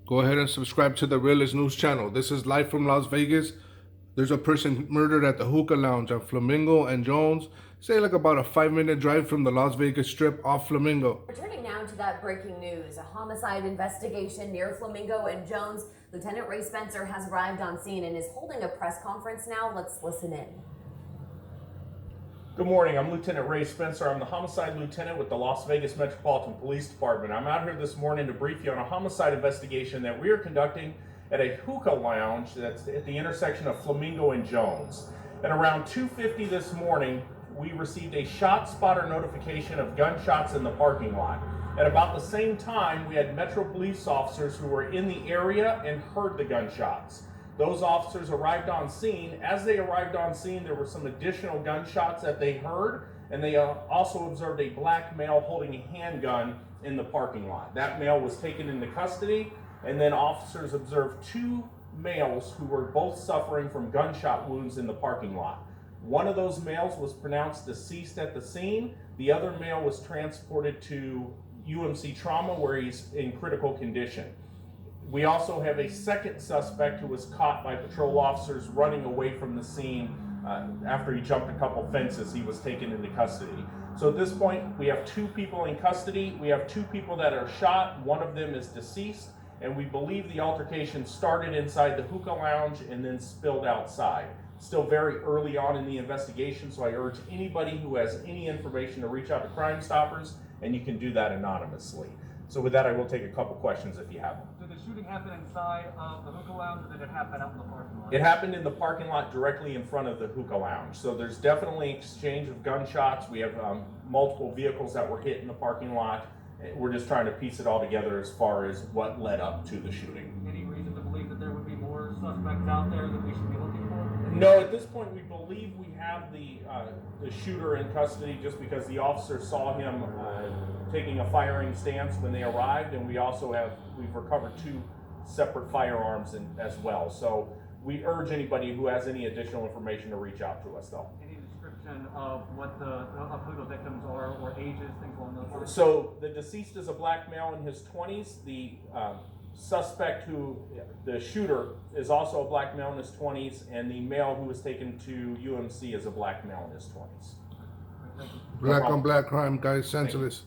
Go ahead and subscribe to the Realist News channel. This is live from Las Vegas. There's a person murdered at the Huka Lounge on Flamingo and Jones. Say like about a 5-minute drive from the Las Vegas Strip off Flamingo. Returning now to that breaking news, a homicide investigation near Flamingo and Jones. Lieutenant Ray Spencer has arrived on scene and is holding a press conference now. Let's listen in. Good morning, I'm Lieutenant Ray Spencer. I'm the homicide lieutenant with the Las Vegas Metropolitan Police Department. I'm out here this morning to brief you on a homicide investigation that we are conducting at a hookah lounge that's at the intersection of Flamingo and Jones. At around 2:50 this morning, we received a shot spotter notification of gunshots in the parking lot. At about the same time, we had Metro police officers who were in the area and heard the gunshots. Those officers arrived on scene. As they arrived on scene, there were some additional gunshots that they heard, and they also observed a black male holding a handgun in the parking lot. That male was taken into custody, and then officers observed two males who were both suffering from gunshot wounds in the parking lot. One of those males was pronounced deceased at the scene. The other male was transported to UMC trauma where he's in critical condition. We also have a second suspect who was caught by patrol officers running away from the scene after he jumped a couple fences. He was taken into custody. So at this point, we have two people in custody. We have two people that are shot. One of them is deceased, and we believe the altercation started inside the hookah lounge and then spilled outside. Still very early on in the investigation, so I urge anybody who has any information to reach out to Crime Stoppers, and you can do that anonymously. So with that, I will take a couple questions if you have them. Did the shooting happen inside of the hookah lounge, or did it happen out in the parking lot? It happened in the parking lot directly in front of the hookah lounge. So there's definitely exchange of gunshots. We have multiple vehicles that were hit in the parking lot. We're just trying to piece it all together as far as what led up to the shooting. Any reason to believe that there would be more suspects out there that we should be looking for? No, at this point, we believe we have the shooter in custody just because the officer saw him taking a firing stance when they arrived, and we've recovered two separate firearms as well. So we urge anybody who has any additional information to reach out to us, though. Any description of what who the victims are, or ages, things along those lines? So the deceased is a black male in his 20s. The suspect the shooter is also a black male in his 20s, and the male who was taken to UMC is a black male in his 20s. Black on black crime, guys, senseless.